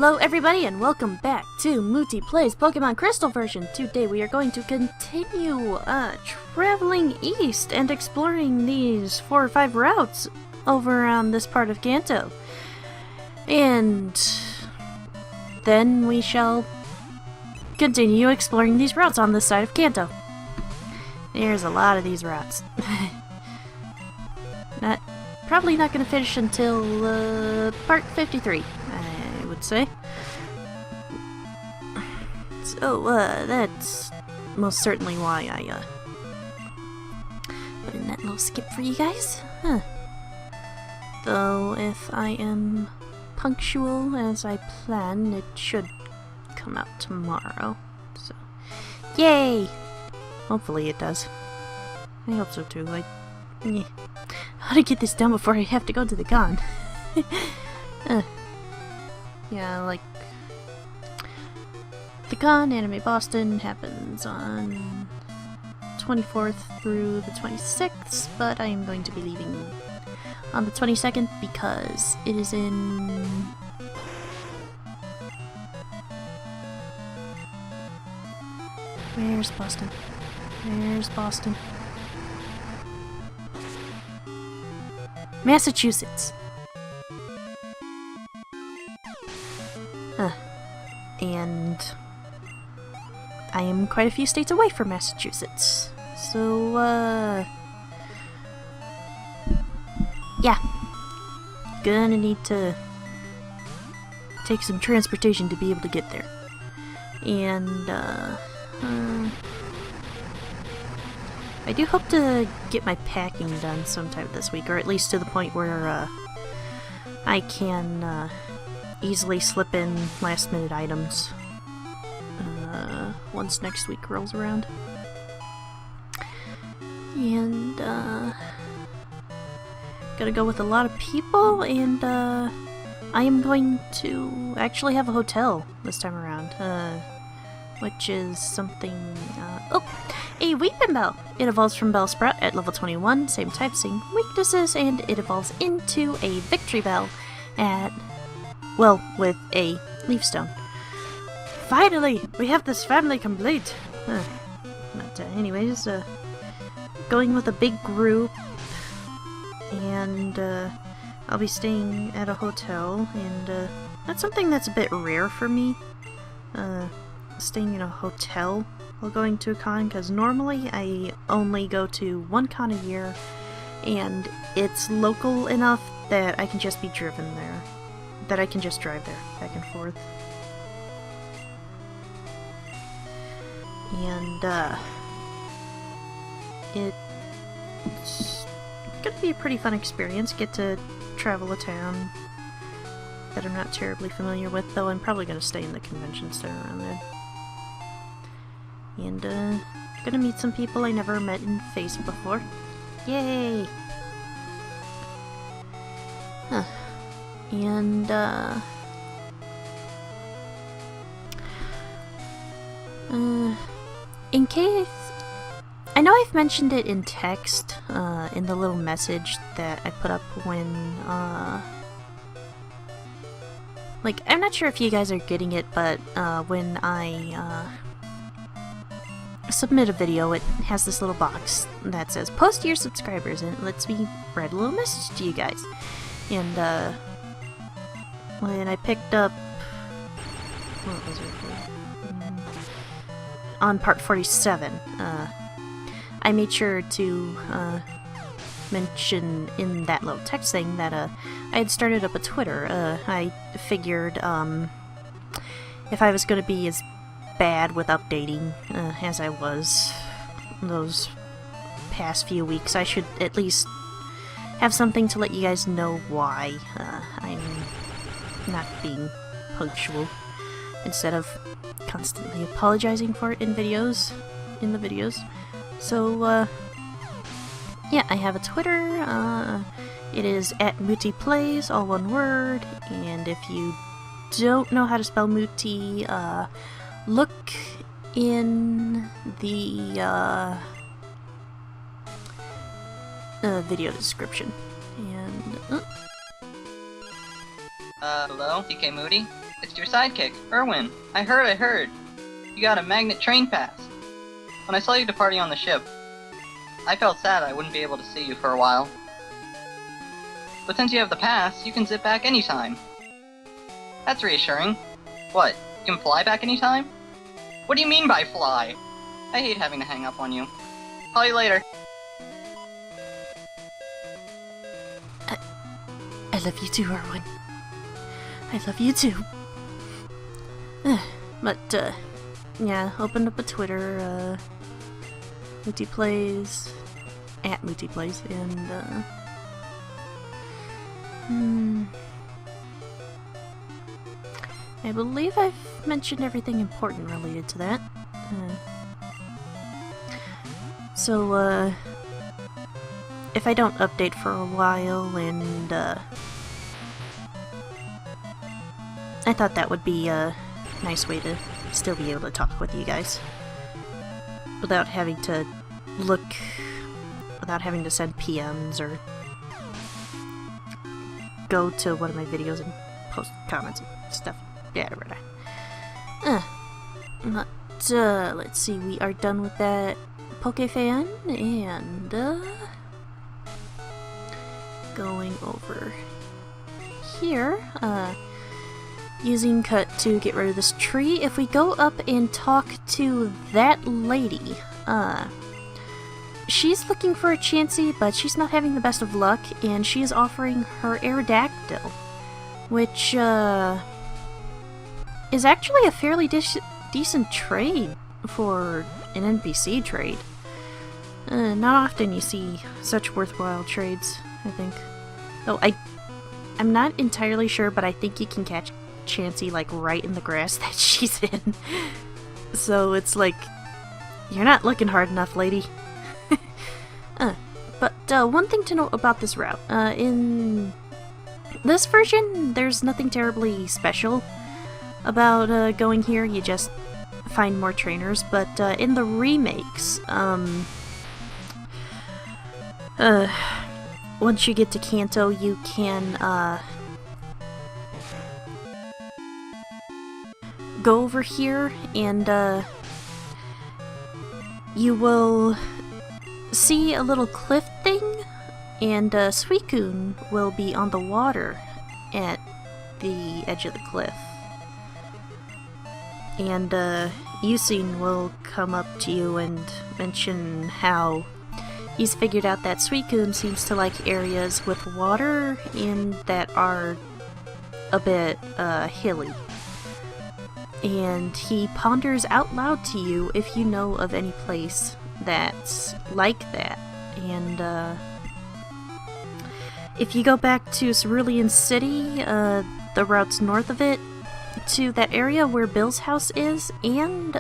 Hello everybody and welcome back to Mutti Plays Pokemon Crystal version. Today we are going to continue traveling east and exploring these 4 or 5 routes over on this part of Kanto. And then we shall continue exploring these routes on this side of Kanto. There's a lot of these routes. Probably not going to finish until part 53. I would say. So, that's most certainly why I, put in that little skip for you guys. Huh. Though, if I am punctual as I plan, it should come out tomorrow. So, yay! Hopefully it does. I hope so too, like, yeah. I want to get this done before I have to go to the con. Yeah, like, the con, Anime Boston, happens on 24th through the 26th, but I am going to be leaving on the 22nd because it is in... Where's Boston? Where's Boston? Massachusetts. And I am quite a few states away from Massachusetts. So, yeah. Gonna need to take some transportation to be able to get there. And, I do hope to get my packing done sometime this week, or at least to the point where, I can, easily slip in last-minute items once next week rolls around. And, gotta go with a lot of people, and, I am going to actually have a hotel this time around, which is something, oh! A Weepinbell! It evolves from Bellsprout at level 21, same type, same weaknesses, and it evolves into a Victory Bell at, well, with a Leaf Stone. Finally! We have this family complete! But anyways, going with a big group, and I'll be staying at a hotel, and that's something that's a bit rare for me, staying in a hotel while going to a con, because normally I only go to one con a year, and it's local enough that I can just be driven there. That I can just drive there, back and forth. And, it's gonna be a pretty fun experience. Get to travel a town that I'm not terribly familiar with, though I'm probably gonna stay in the convention center around there. And, gonna meet some people I never met in face before. Yay! Huh. And, in case... I know I've mentioned it in text, in the little message that I put up when, like, I'm not sure if you guys are getting it, but, when I, submit a video, it has this little box that says, post to your subscribers, and it lets me write a little message to you guys. And, when I picked up, what was it? On part 47, I made sure to mention in that little text thing that I had started up a Twitter. I figured if I was going to be as bad with updating as I was those past few weeks, I should at least have something to let you guys know why I'm not being punctual, instead of constantly apologizing for it in the videos. So, yeah, I have a Twitter, it is at Mutti Plays, all one word, and if you don't know how to spell Mutti, look in the, video description. And, hello, PK Moody? It's your sidekick, Erwin. I heard. You got a magnet train pass. When I saw you departing on the ship, I felt sad I wouldn't be able to see you for a while. But since you have the pass, you can zip back anytime. That's reassuring. What, you can fly back anytime? What do you mean by fly? I hate having to hang up on you. Call you later. I love you too, Erwin. I love you too. But, yeah, opened up a Twitter, Mutti Plays, @Mutti Plays, and, I believe I've mentioned everything important related to that. So, if I don't update for a while, and, I thought that would be a nice way to still be able to talk with you guys. Without having to without having to send PMs or go to one of my videos and post comments and stuff. But, let's see, we are done with that PKMN, and, going over here, using cut to get rid of this tree. If we go up and talk to that lady, she's looking for a Chansey, but she's not having the best of luck, and she is offering her Aerodactyl, which, is actually a fairly decent trade for an NPC trade. Not often you see such worthwhile trades, I think. Though I'm not entirely sure, but I think you can catch Chansey like right in the grass that she's in. So it's like, you're not looking hard enough, lady. But one thing to note about this route, in this version, there's nothing terribly special about going here. You just find more trainers, but in the remakes, once you get to Kanto, you can go over here, and you will see a little cliff thing, and Suicune will be on the water at the edge of the cliff. And Yusin will come up to you and mention how he's figured out that Suicune seems to like areas with water and that are a bit hilly. And he ponders out loud to you if you know of any place that's like that. And if you go back to Cerulean City, the routes north of it, to that area where Bill's house is, and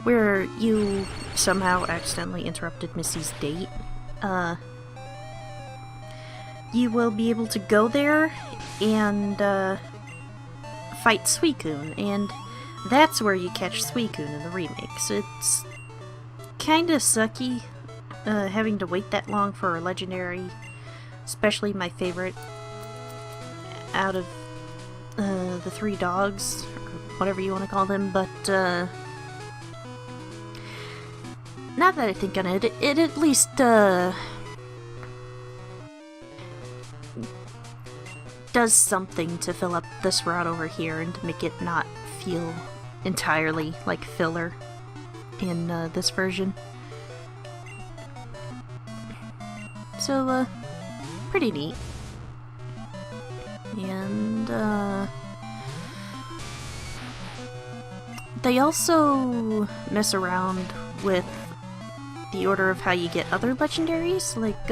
where you somehow accidentally interrupted Missy's date, you will be able to go there and fight Suicune, and that's where you catch Suicune in the remakes. It's kinda sucky having to wait that long for a legendary, especially my favorite out of the three dogs, or whatever you want to call them, but now that I think on it, it at least does something to fill up this route over here and to make it not feel entirely like filler in this version. So, pretty neat. And, they also mess around with the order of how you get other legendaries, like,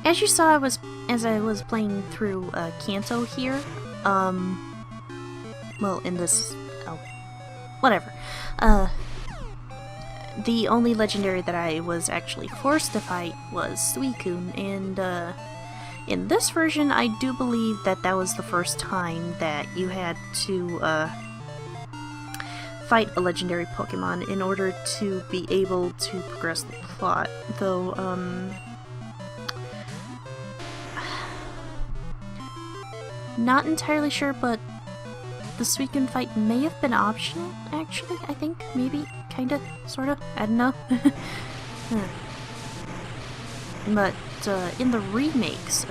as you saw as I was playing through, Kanto here, well, in this, oh, whatever, the only legendary that I was actually forced to fight was Suicune, and, in this version, I do believe that that was the first time that you had to, fight a legendary Pokemon in order to be able to progress the plot, though, Not entirely sure, but the Suicune fight may have been optional, actually, I think. Maybe. Kinda. Sorta. I don't know. But, in the remakes,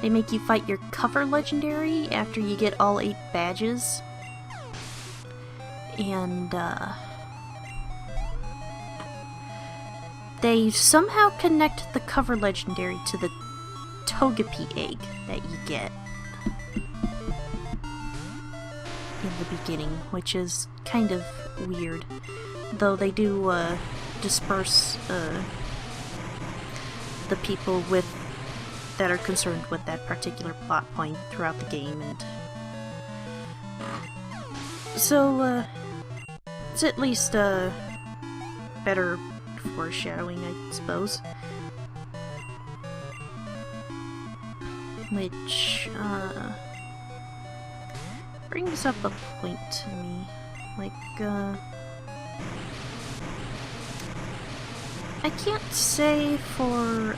they make you fight your cover legendary after you get all 8 badges. And, they somehow connect the cover legendary to the Togepi egg that you get in the beginning, which is kind of weird. Though they do, disperse, the people that are concerned with that particular plot point throughout the game, and so, it's at least, better foreshadowing, I suppose. Which, brings up a point to me. Like, I can't say for,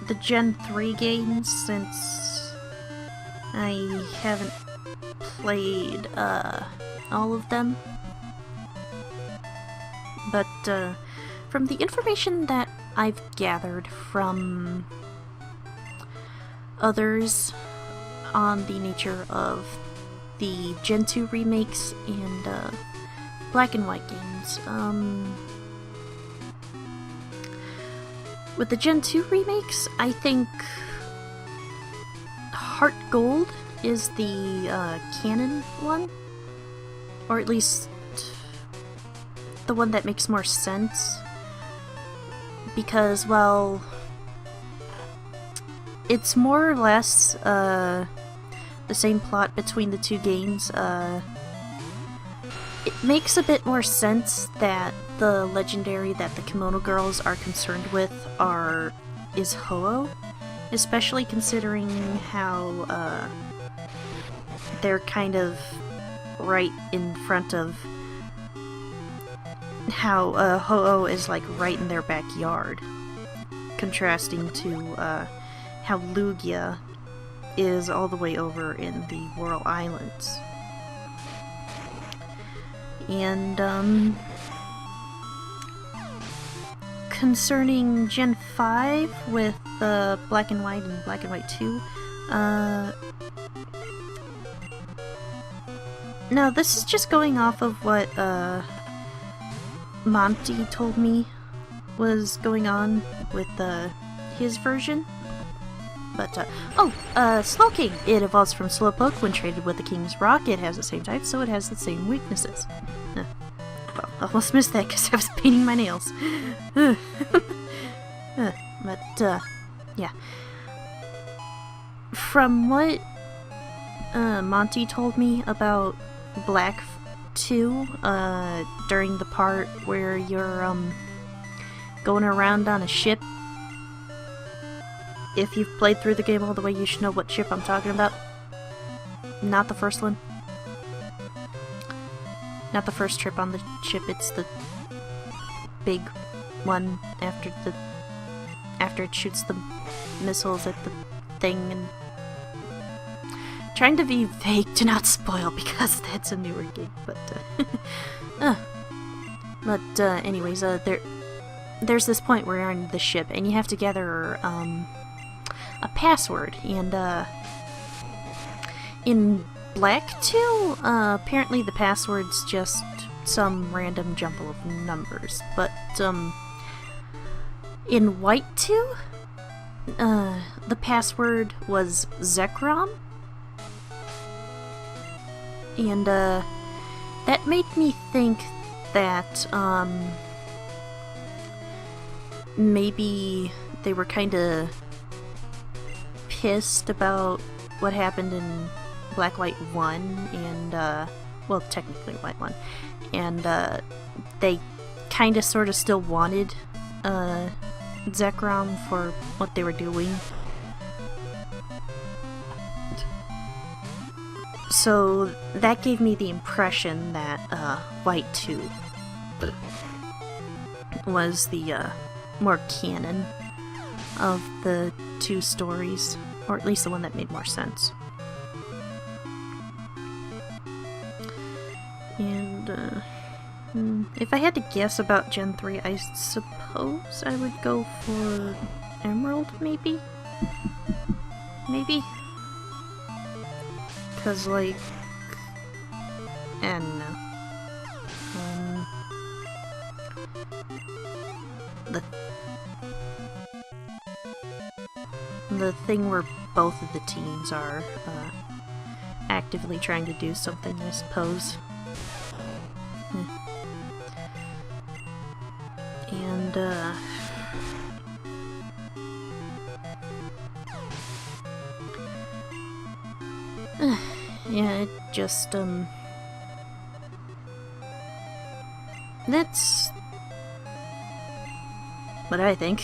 the Gen 3 games, since I haven't played, all of them. But, from the information that I've gathered from others on the nature of the Gen 2 remakes and, Black and White games, with the Gen 2 remakes, I think Heart Gold is the, canon one. Or at least the one that makes more sense. Because, well, it's more or less, the same plot between the two games. It makes a bit more sense that the legendary that the Kimono Girls are concerned with is Ho-Oh, especially considering how, they're kind of right in front of how, Ho-Oh is, like, right in their backyard, contrasting to, how Lugia is all the way over in the Whirl Islands. And, concerning Gen 5 with Black and White and Black and White 2, no, this is just going off of what, Monty told me was going on with, his version. But, Slowking! It evolves from Slowpoke when traded with the King's Rock. It has the same type, so it has the same weaknesses. Well, I almost missed that because I was painting my nails. But, yeah. From what, Monty told me about Black 2, during the part where you're, going around on a ship. If you've played through the game all the way, you should know what ship I'm talking about. Not the first one. Not the first trip on the ship, it's the big one after it shoots the missiles at the thing, and trying to be vague to not spoil because that's a newer game, but anyways, there's this point where you're on the ship and you have to gather a password, and in Black 2, apparently the password's just some random jumble of numbers, but in White 2, the password was Zekrom, and that made me think that maybe they were kinda pissed about what happened in Black White 1 and, well, technically White 1, and, they kinda sorta still wanted, Zekrom for what they were doing. So that gave me the impression that, White 2 was the, more canon, of the two stories, or at least the one that made more sense. And, if I had to guess about Gen 3, I suppose I would go for Emerald, maybe? Maybe? Because, like... I don't know. The thing where both of the teams are actively trying to do something, I suppose. And yeah, it just that's what I think.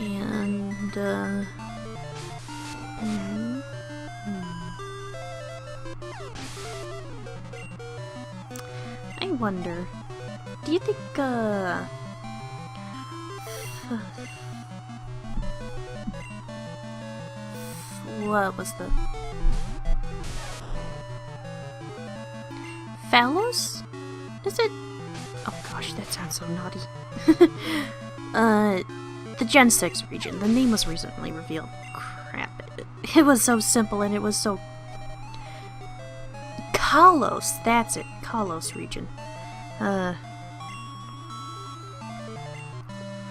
And I wonder, do you think what was the Phallos? Is it? Oh gosh, that sounds so naughty. The Gen 6 region. The name was recently revealed. Crap. It was so simple and it was so... Kalos! That's it. Kalos region.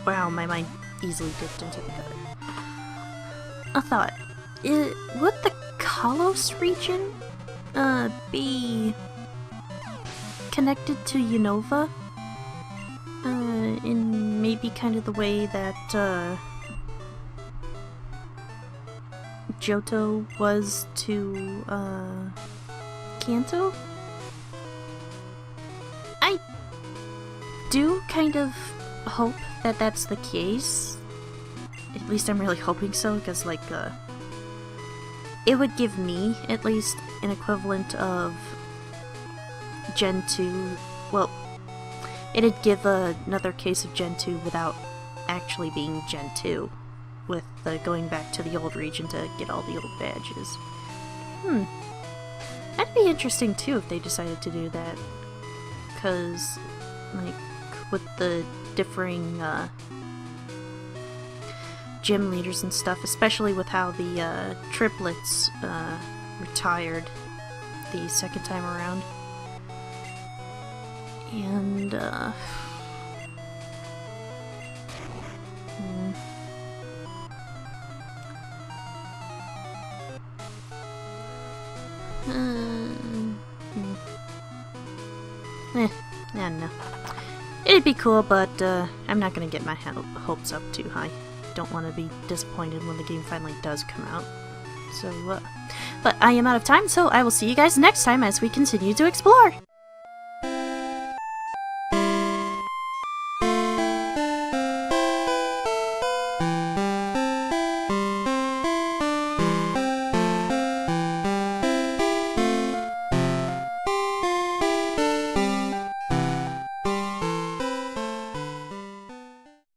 Wow, my mind easily dipped into the other. I thought, would the Kalos region, be connected to Unova? In maybe kind of the way that, Johto was to, Kanto? I do kind of hope that that's the case. At least I'm really hoping so, because, like, it would give me, at least, an equivalent of Gen 2, well, it'd give another case of Gen 2 without actually being Gen 2, with going back to the old region to get all the old badges. That'd be interesting too if they decided to do that, because, like, with the differing gym leaders and stuff, especially with how the triplets retired the second time around. And, I don't know. It'd be cool, but I'm not gonna get my hopes up too high. Don't want to be disappointed when the game finally does come out. So, but I am out of time, so I will see you guys next time as we continue to explore!